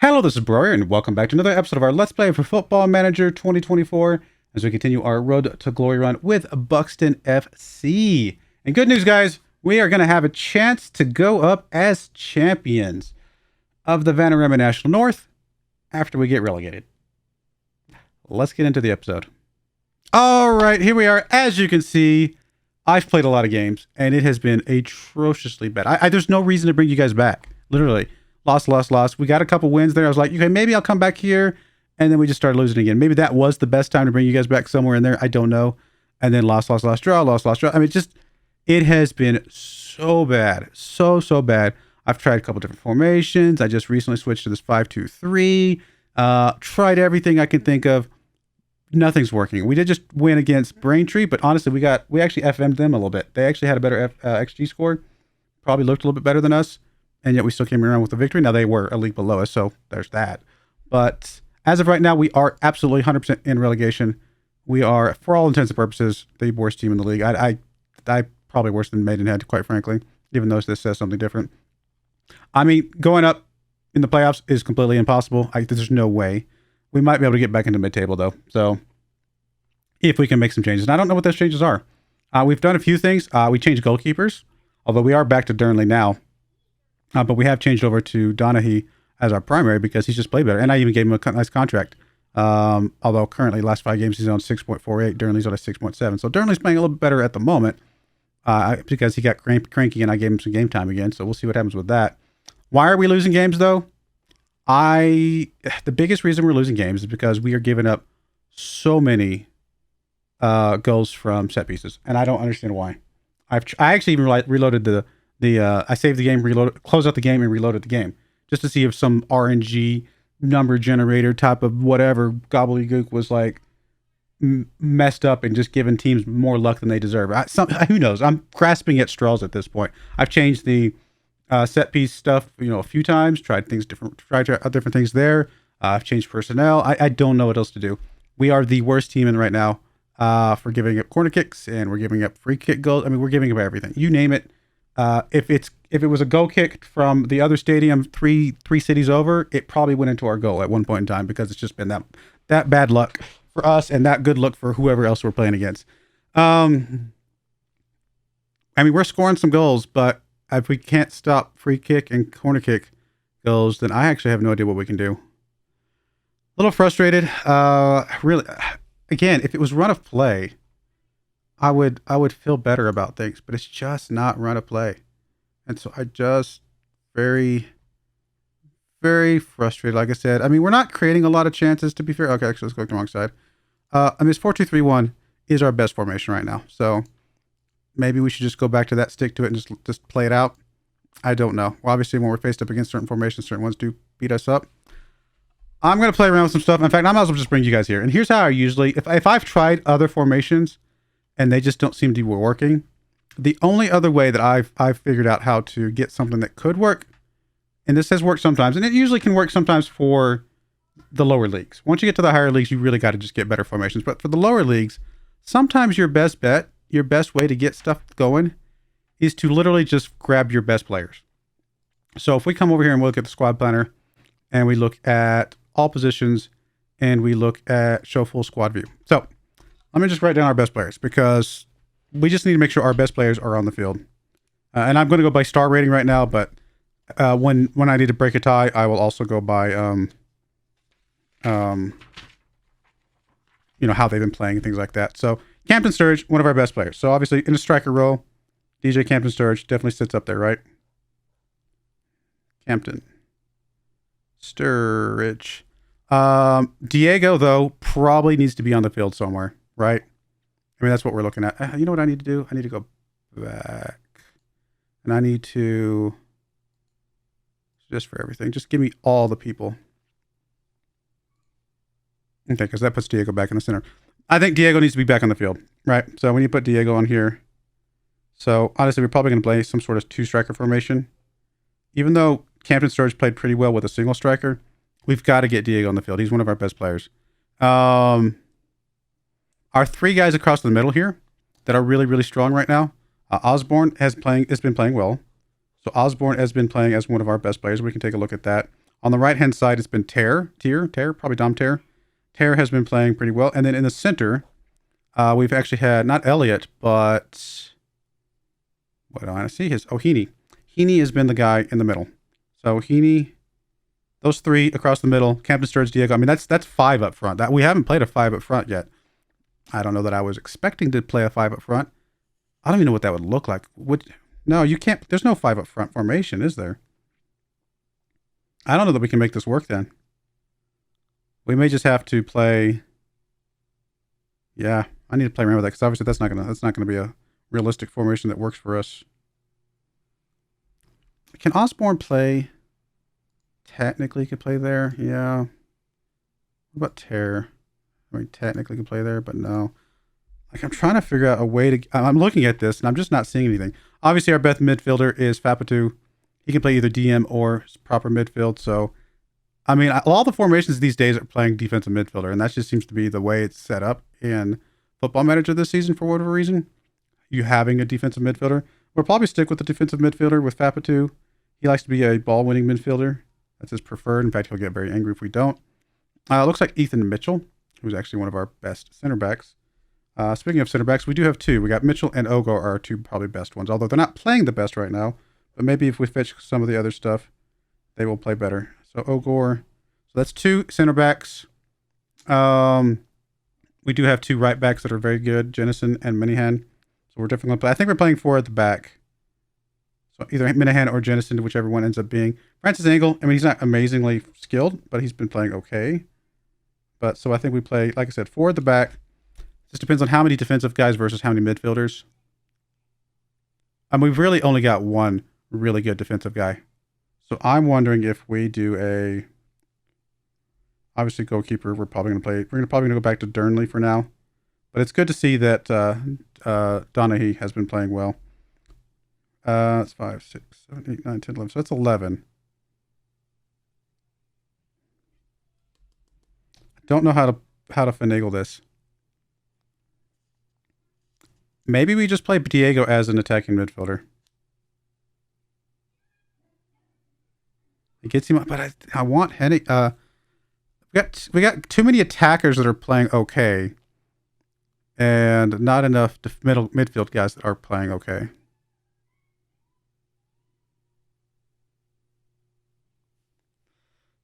Hello, this is Broyar, and welcome back to another episode of our Let's Play for Football Manager 2024 as we continue our Road to Glory run with Buxton FC. And good news, guys, we are going to have a chance to go up as champions of the Vanarama National North after we get relegated. Let's get into the episode. All right, here we are. As you can see, I've played a lot of games, and it has been atrociously bad. There's no reason to bring you guys back, literally. Lost. We got a couple wins there. I was like, okay, maybe I'll come back here. And then we just started losing again. Maybe that was the best time to bring you guys back somewhere in there. I don't know. And then lost, draw. I mean, it has been so bad. So bad. I've tried a couple different formations. I just recently switched to this 5-2-3. Tried everything I can think of. Nothing's working. We did just win against Braintree, but honestly, we actually FM'd them a little bit. They actually had a better XG score. Probably looked a little bit better than us. And yet we still came around with a victory. Now they were a league below us, so there's that. But as of right now, we are absolutely 100% in relegation. We are, for all intents and purposes, the worst team in the league. I probably worse than Maidenhead, quite frankly, even though this says something different. I mean, going up in the playoffs is completely impossible. There's no way. We might be able to get back into mid-table, though. So if we can make some changes. And I don't know what those changes are. We've done a few things. We changed goalkeepers, although we are back to Durnley now. But we have changed over to Donaghy as our primary because he's just played better. And I even gave him a nice contract. Although currently, last 5 games, he's on 6.48. Durnley's on a 6.7. So Durnley's playing a little bit better at the moment because he got cranky and I gave him some game time again. So we'll see what happens with that. Why are we losing games, though? The biggest reason we're losing games is because we are giving up so many goals from set pieces. And I don't understand why. I actually even reloaded I saved the game, closed out the game, and reloaded the game just to see if some RNG number generator type of whatever gobbledygook was like messed up and just giving teams more luck than they deserve. Who knows? I'm grasping at straws at this point. I've changed the set piece stuff, a few times. Tried different things there. I've changed personnel. I don't know what else to do. We are the worst team in right now for giving up corner kicks, and we're giving up free kick goals. I mean, we're giving up everything. You name it. If it was a goal kick from the other stadium three cities over, it probably went into our goal at one point in time because it's just been that bad luck for us and that good luck for whoever else we're playing against. I mean, we're scoring some goals, but if we can't stop free kick and corner kick goals, then I actually have no idea what we can do. A little frustrated. Really, again, if it was run of play, I would feel better about things, but it's just not run of play. And so I just very frustrated. Like I said, I mean, we're not creating a lot of chances, to be fair. Okay, actually, let's go to the wrong side. I mean, it's 4-2-3-1 is our best formation right now. So maybe we should just go back to that, stick to it, and just play it out. I don't know. Well, obviously, when we're faced up against certain formations, certain ones do beat us up. I'm going to play around with some stuff. In fact, I might as well just bring you guys here. And here's how I usually, if I've tried other formations, and they just don't seem to be working. The only other way that I've figured out how to get something that could work, and this has worked sometimes, and it usually can work sometimes for the lower leagues. Once you get to the higher leagues, you really got to just get better formations. But for the lower leagues, sometimes your best bet, your best way to get stuff going is to literally just grab your best players. So if we come over here and we look at the squad planner, and we look at all positions, and we look at show full squad view. So let me just write down our best players because we just need to make sure our best players are on the field. And I'm going to go by star rating right now, but when I need to break a tie, I will also go by how they've been playing and things like that. So Campton Sturridge, one of our best players. So obviously in a striker role, DJ Campton Sturridge definitely sits up there, right? Campton Sturridge. Diego, though, probably needs to be on the field somewhere. Right? I mean, that's what we're looking at. You know what I need to do? I need to go back. And I need to, just for everything, just give me all the people. Okay, because that puts Diego back in the center. I think Diego needs to be back on the field. Right? So we need to put Diego on here. So, honestly, we're probably going to play some sort of 2-striker formation. Even though Campton Sturridge played pretty well with a single striker, we've got to get Diego on the field. He's one of our best players. Our 3 guys across the middle here that are really, really strong right now. Osborne has been playing well. So Osborne has been playing as one of our best players. We can take a look at that. On the right-hand side, it's been Tear, probably Dom Tear. Tear has been playing pretty well. And then in the center, we've actually had, not Elliott, but what do I see? Heaney. Heaney has been the guy in the middle. So Heaney, those three across the middle, Captain Sturridge, Diego. I mean, that's 5 up front. That we haven't played a 5 up front yet. I don't know that I was expecting to play a 5 up front. I don't even know what that would look like. No, you can't. There's no 5 up front formation, is there? I don't know that we can make this work then. We may just have to play. Yeah, I need to play around with that because obviously that's not gonna be a realistic formation that works for us. Can Osborne play? Technically, could play there. Yeah. What about Terror? I mean, technically could play there, but no. Like, I'm trying to figure out a way to. I'm looking at this and I'm just not seeing anything. Obviously, our best midfielder is Fapatu. He can play either DM or proper midfield. So, I mean, all the formations these days are playing defensive midfielder, and that just seems to be the way it's set up in Football Manager this season for whatever reason. You having a defensive midfielder. We'll probably stick with the defensive midfielder with Fapatu. He likes to be a ball-winning midfielder. That's his preferred. In fact, he'll get very angry if we don't. It looks like Ethan Mitchell, who's actually one of our best center backs. Speaking of center backs, we do have 2. We got Mitchell and Ogo are our 2 probably best ones, although they're not playing the best right now. But maybe if we fetch some of the other stuff, they will play better. So Ogor. So that's 2 center backs. We do have 2 right backs that are very good, Jennison and Minahan. So we're definitely going to play. I think we're playing 4 at the back. So either Minahan or Jennison, whichever one ends up being. Francis Engel, I mean, he's not amazingly skilled, but he's been playing okay. But so I think we play, like I said, 4 at the back. Just depends on how many defensive guys versus how many midfielders. And we've really only got 1 really good defensive guy. So I'm wondering if we do obviously goalkeeper, we're probably going to play. We're probably going to go back to Durnley for now. But it's good to see that Donaghy has been playing well. It's 5, 6, 7, 8, 9, 10, 11. So that's 11. I don't know how to finagle this. Maybe we just play Diego as an attacking midfielder. It gets him up, but I want Henny. We got too many attackers that are playing okay, and not enough midfield guys that are playing okay.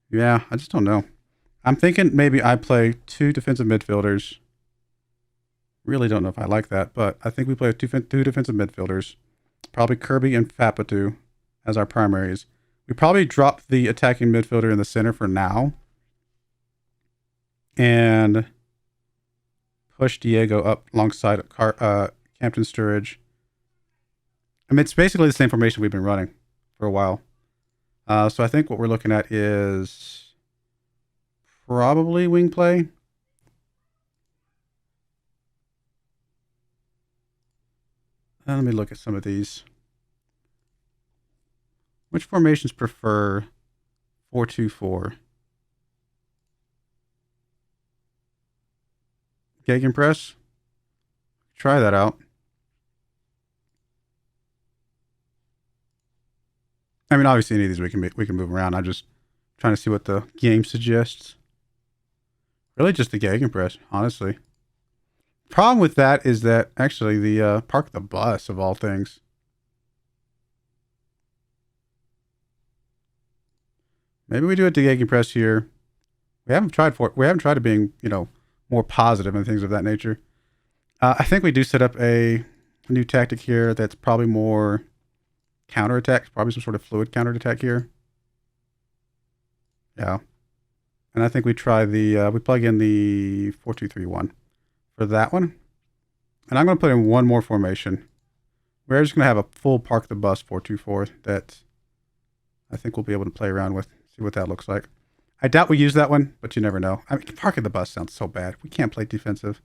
Yeah, I just don't know. I'm thinking maybe I play 2 defensive midfielders. Really don't know if I like that, but I think we play 2 defensive midfielders. Probably Kirby and Fapatu as our primaries. We probably drop the attacking midfielder in the center for now. And push Diego up alongside Captain Sturridge. I mean, it's basically the same formation we've been running for a while. So I think what we're looking at is probably wing play. Let me look at some of these. Which formations prefer 4-2-4? Gegenpress? Try that out. I mean, obviously, any of these we can move around. I'm just trying to see what the game suggests. Really, just the Gegenpress, honestly. Problem with that is that actually the park the bus of all things. Maybe we do a Gegenpress here. We haven't tried it being, more positive and things of that nature. I think we do set up a new tactic here that's probably more counterattack, probably some sort of fluid counterattack here. Yeah. And I think we try we plug in the 4-2-3-1 for that one. And I'm going to put in one more formation. We're just going to have a full park the bus 4-2-4 that I think we'll be able to play around with, see what that looks like. I doubt we use that one, but you never know. I mean, parking the bus sounds so bad. We can't play defensive.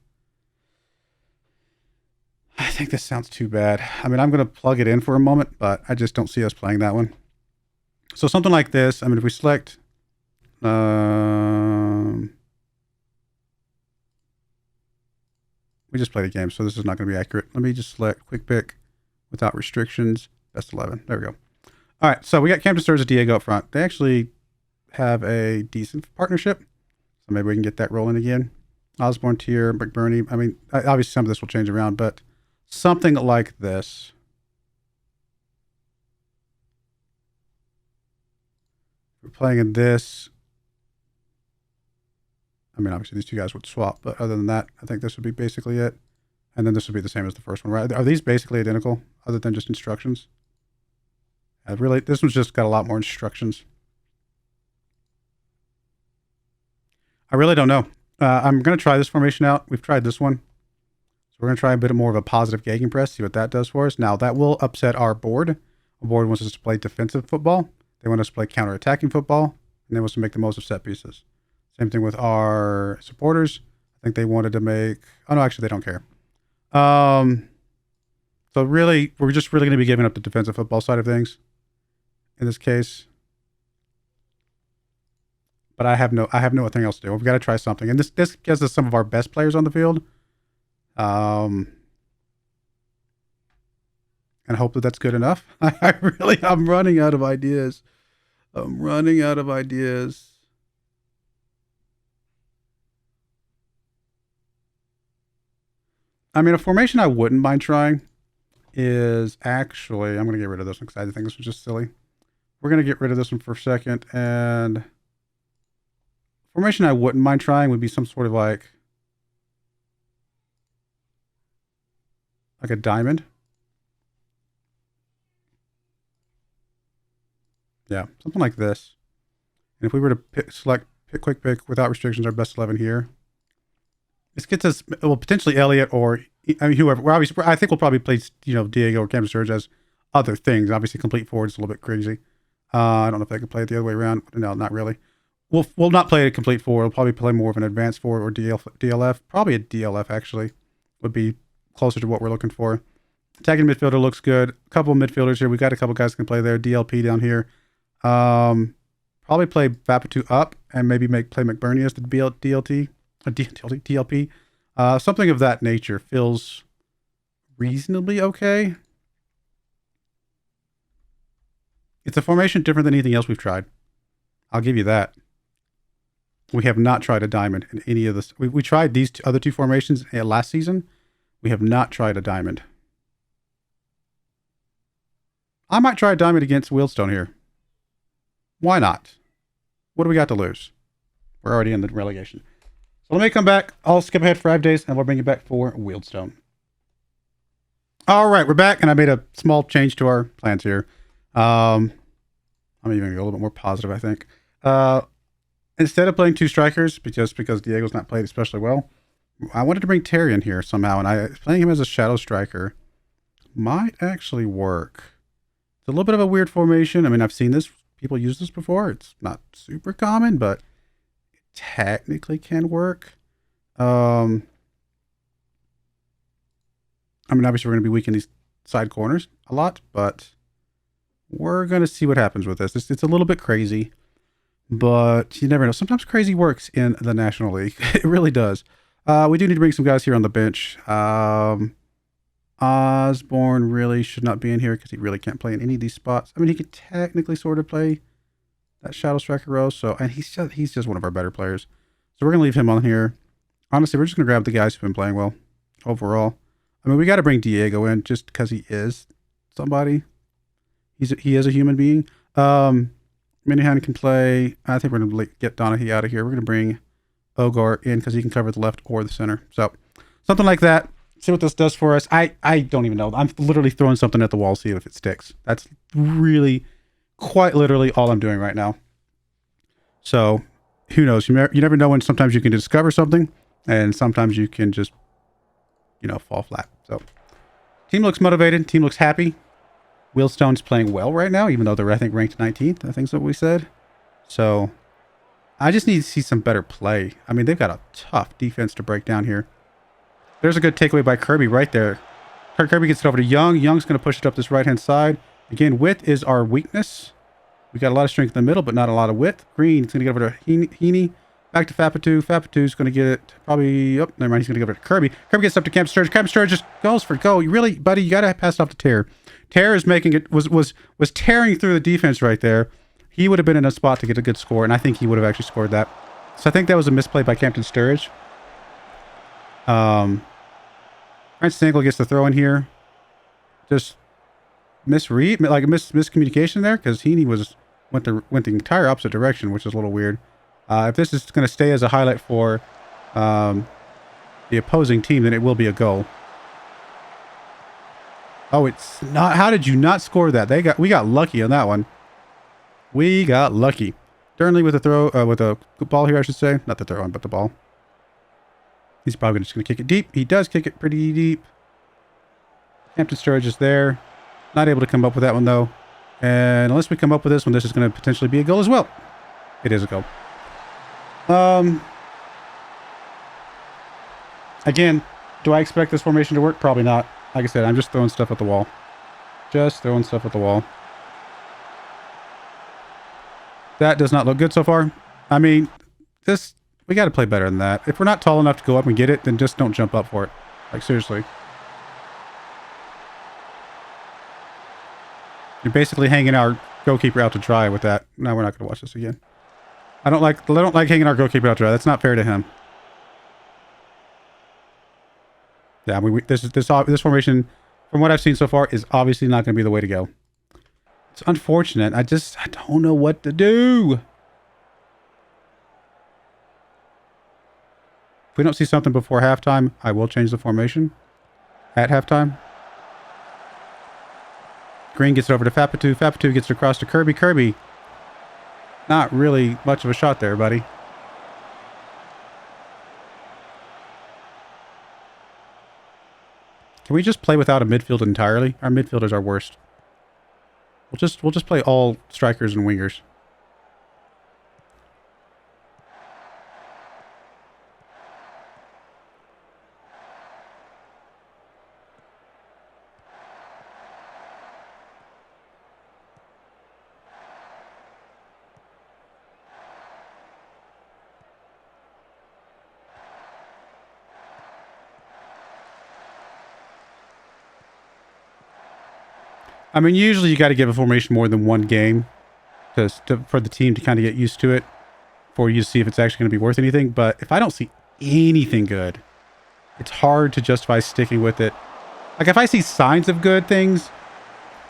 I think this sounds too bad. I mean, I'm going to plug it in for a moment, but I just don't see us playing that one. So something like this. I mean, if we select... we just played a game, so this is not going to be accurate. Let me just select quick pick without restrictions. Best 11. There we go. All right, so we got Captain Sturridge and Diego up front. They actually... have a decent partnership. So maybe we can get that rolling again. Osborne, Tier, McBurney. I mean, obviously some of this will change around, but something like this. We're playing in this. I mean, obviously these two guys would swap, but other than that, I think this would be basically it. And then this would be the same as the first one, right? Are these basically identical, other than just instructions? Really, this one's just got a lot more instructions. I really don't know. I'm going to try this formation out. We've tried this one. So we're going to try a bit more of a positive gegenpress, see what that does for us. Now, that will upset our board. Our board wants us to play defensive football. They want us to play counter-attacking football. And they want us to make the most of set pieces. Same thing with our supporters. I think they wanted to make... Oh, no, actually, they don't care. So really, we're just really going to be giving up the defensive football side of things in this case. But I have nothing else to do. We've got to try something. And this gives us some of our best players on the field. And hope that that's good enough. I'm running out of ideas. I'm running out of ideas. I mean, a formation I wouldn't mind trying is actually, I'm going to get rid of this one because I think this was just silly. We're going to get rid of this one for a second. And formation I wouldn't mind trying would be some sort of like a diamond. Yeah, something like this. And if we were to select quick pick without restrictions, our best 11 here. This gets us, well, potentially Elliott or, I mean, whoever. We're obviously, I think we'll probably play, Diego or Cam Sturge as other things. Obviously, complete forward is a little bit crazy. I don't know if I can play it the other way around. No, not really. We'll not play a complete forward. We'll probably play more of an advanced forward or DLF. Probably a DLF, actually, would be closer to what we're looking for. Attacking midfielder looks good. A couple of midfielders here. We got a couple guys who can play there. DLP down here. Probably play Vapatu up and maybe play McBurney as the DLP. Something of that nature feels reasonably okay. It's a formation different than anything else we've tried. I'll give you that. We have not tried a diamond in any of this. We tried these other two formations last season. We have not tried a diamond. I might try a diamond against Wheelstone here. Why not? What do we got to lose? We're already in the relegation. So let me come back. I'll skip ahead 5 days and we'll bring you back for Wheelstone. All right, we're back and I made a small change to our plans here. I'm even going to go a little bit more positive, I think. Instead of playing two strikers, because Diego's not played especially well, I wanted to bring Terry in here somehow, and playing him as a shadow striker might actually work. It's a little bit of a weird formation. I mean, I've seen this. People use this before. It's not super common, but it technically can work. I mean, obviously we're going to be weak in these side corners a lot, but we're going to see what happens with this. It's a little bit crazy, but you never know. Sometimes crazy works in the National League. It really does. We do need to bring some guys here on the bench. Osborne really should not be in here because he really can't play in any of these spots. I mean, he could technically sort of play that shadow striker role. So, and he's just one of our better players. So we're going to leave him on here. Honestly, we're just going to grab the guys who've been playing well overall. I mean, we got to bring Diego in just because he is somebody. He is a human being. Minihan can play. I think we're going to get Donahue out of here. We're going to bring Ogar in because he can cover the left or the center. So something like that. See what this does for us. I don't even know. I'm literally throwing something at the wall, see if it sticks. That's really, quite literally all I'm doing right now. So who knows? You never know when sometimes you can discover something and sometimes you can just, fall flat. So team looks motivated. Team looks happy. Wheelstone's playing well right now, even though they're, I think, ranked 19th. I think is what we said. So I just need to see some better play. I mean, they've got a tough defense to break down here. There's a good takeaway by Kirby right there. Kirby gets it over to Young. Young's going to push it up this right-hand side. Again, width is our weakness. We got a lot of strength in the middle, but not a lot of width. Green's going to get over to Heaney. Back to Fapatu. Fapatu's going to get it probably... Oh, never mind. He's going to give it to Kirby. Kirby gets up to Camp Sturge. Camp Sturge just goes for go. You really, buddy, you got to pass it off to Tear. Tear is making it... Was tearing through the defense right there. he would have been in a spot to get a good score, and I think he would have actually scored that. So I think that was a misplay by Captain Sturridge. Francis Angle gets the throw in here. Just misread, like miscommunication there, because Heaney went the entire opposite direction, which is a little weird. If this is going to stay as a highlight for the opposing team, then it will be a goal. Oh, it's not. How did you not score that? We got lucky on that one. We got lucky. Durnley with a throw, with a ball here, I should say. Not the throw on, but the ball. He's probably just going to kick it deep. He does kick it pretty deep. Captain Sturridge is there. Not able to come up with that one, though. And unless we come up with this one, this is going to potentially be a goal as well. It is a goal. Again, do I expect this formation to work? Probably not. Like I said, I'm just throwing stuff at the wall. Just throwing stuff at the wall. That does not look good so far. I mean, we got to play better than that. If we're not tall enough to go up and get it, then just don't jump up for it. Like, seriously. You're basically hanging our goalkeeper out to dry with that. No, we're not going to watch this again. I don't like hanging our goalkeeper out to dry. That's not fair to him. Yeah, I mean, this formation, from what I've seen so far, is obviously not going to be the way to go. It's unfortunate. I don't know what to do. If we don't see something before halftime, I will change the formation at halftime. Green gets it over to Fapatu. Fapatu gets it across to Kirby. Kirby, not really much of a shot there, buddy. Can we just play without a midfield entirely? Our midfielders are worst. We'll just play all strikers and wingers. I mean, usually you got to give a formation more than one game for the team to kind of get used to it, for you to see if it's actually going to be worth anything. But if I don't see anything good, it's hard to justify sticking with it. Like, if I see signs of good things,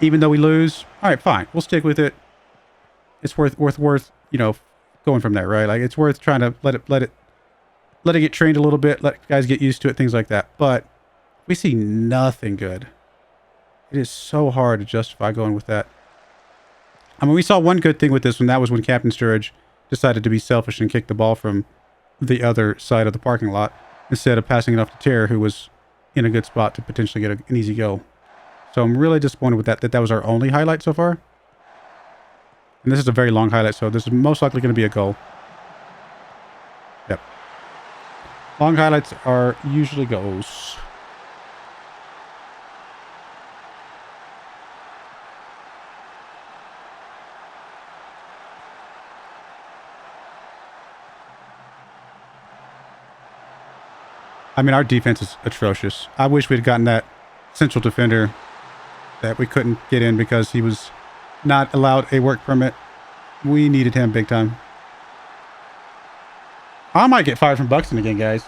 even though we lose, all right, fine, we'll stick with it. It's worth you know, going from there, right? Like, it's worth trying to let it get trained a little bit, let guys get used to it, things like that. But we see nothing good. It is so hard to justify going with that. I mean, we saw one good thing with this one. That was when Captain Sturridge decided to be selfish and kick the ball from the other side of the parking lot instead of passing it off to Terror, who was in a good spot to potentially get an easy goal. So I'm really disappointed with that was our only highlight so far. And this is a very long highlight, so this is most likely going to be a goal. Yep. Long highlights are usually goals. I mean, our defense is atrocious. I wish we'd gotten that central defender that we couldn't get in because he was not allowed a work permit. We needed him big time. I might get fired from Buxton again, guys.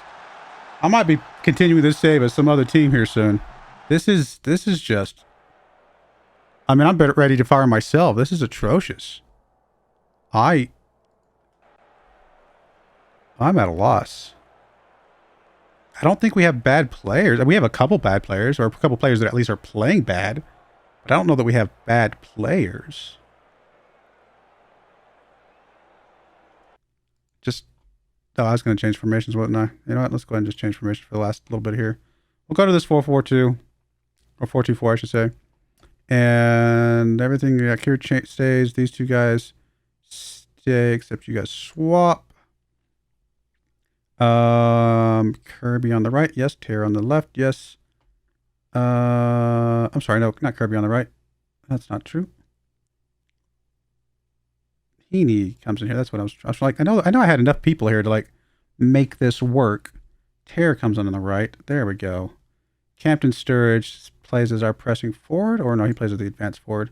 I might be continuing this save as some other team here soon. This is just... I mean, I'm ready to fire myself. This is atrocious. I'm at a loss. I don't think we have bad players. We have a couple bad players, or a couple players that at least are playing bad. But I don't know that we have bad players. Oh, I was going to change formations, wasn't I? You know what? Let's go ahead and just change formation for the last little bit here. We'll go to this 4-4-2, or 4-2-4, I should say. And everything here stays. These two guys stay, except you guys swap. Kirby on the right. Yes. Terror on the left. Yes. I'm sorry. No, not Kirby on the right. That's not true. Heaney comes in here. That's what I was like. I know I had enough people here to like make this work. Terror comes on the right. There we go. Captain Sturridge plays as our pressing forward, or no, he plays as the advanced forward.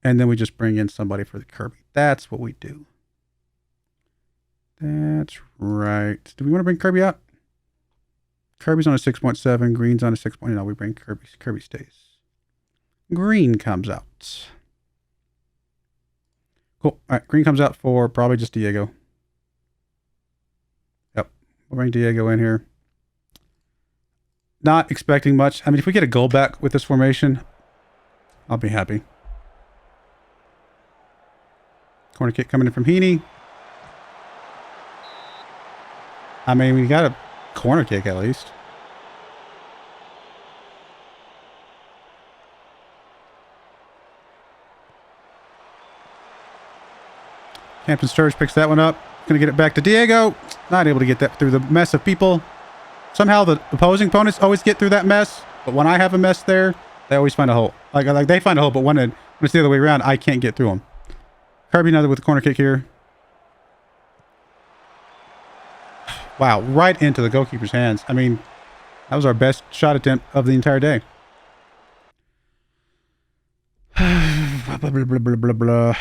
And then we just bring in somebody for the Kirby. That's what we do. That's right. Do we want to bring Kirby out? Kirby's on a 6.7. Green's on a 6. No, we bring Kirby. Kirby stays. Green comes out. Cool. All right. Green comes out for probably just Diego. Yep. We'll bring Diego in here. Not expecting much. I mean, if we get a goal back with this formation, I'll be happy. Corner kick coming in from Heaney. I mean, we got a corner kick at least. Hampton Sturridge picks that one up. Going to get it back to Diego. Not able to get that through the mess of people. Somehow the opposing opponents always get through that mess. But when I have a mess there, they always find a hole. Like they find a hole, but when it's the other way around, I can't get through them. Kirby another with the corner kick here. Wow, right into the goalkeeper's hands. I mean, that was our best shot attempt of the entire day. Blah, blah, blah, blah, blah, blah.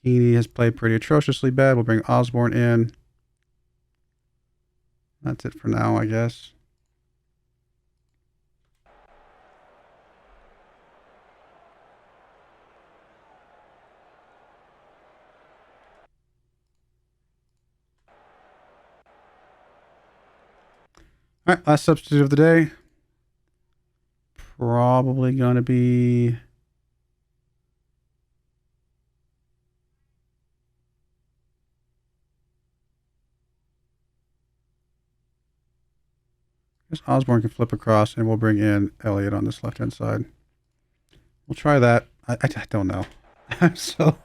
He has played pretty atrociously bad. We'll bring Osborne in. That's it for now, I guess. All right, last substitute of the day. Probably going to be... I guess Osborne can flip across, and we'll bring in Elliott on this left-hand side. We'll try that. I don't know. I so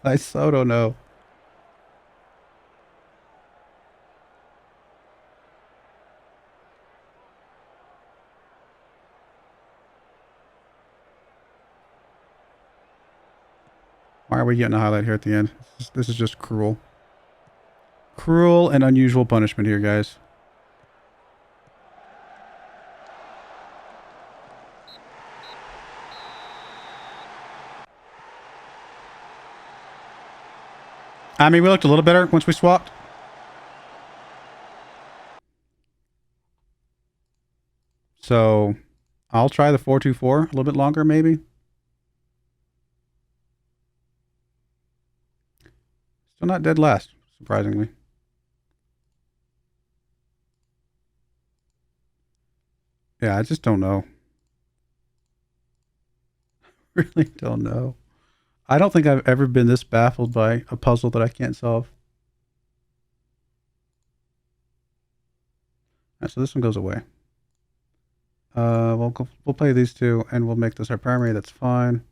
don't know. Why are we getting a highlight here at the end? This is just cruel. Cruel and unusual punishment here, guys. I mean, we looked a little better once we swapped. So, I'll try the 4-2-4 a little bit longer, maybe. Still not dead last, surprisingly. Yeah, I just don't know. Really don't know. I don't think I've ever been this baffled by a puzzle that I can't solve. All right, so this one goes away. We'll play these two, and we'll make this our primary. That's fine.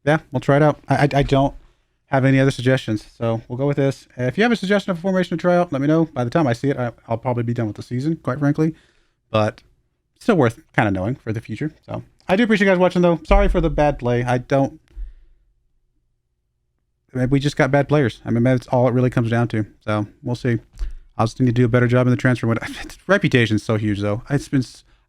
Yeah, we'll try it out. I don't have any other suggestions, so we'll go with this. If you have a suggestion of a formation to try out, let me know. By the time I see it, I'll probably be done with the season, quite frankly. But still worth kind of knowing for the future. So I do appreciate you guys watching, though. Sorry for the bad play. We just got bad players. I mean, that's all it really comes down to. So we'll see. I'll just need to do a better job in the transfer window. Reputation's so huge, though. I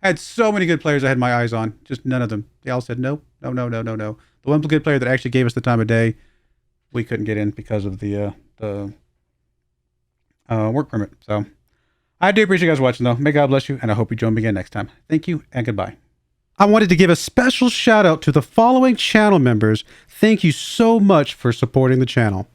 had so many good players I had my eyes on. Just none of them. They all said no. The one good player that actually gave us the time of day, we couldn't get in because of the work permit. So I do appreciate you guys watching, though. May God bless you, and I hope you join me again next time. Thank you, and goodbye. I wanted to give a special shout out to the following channel members. Thank you so much for supporting the channel.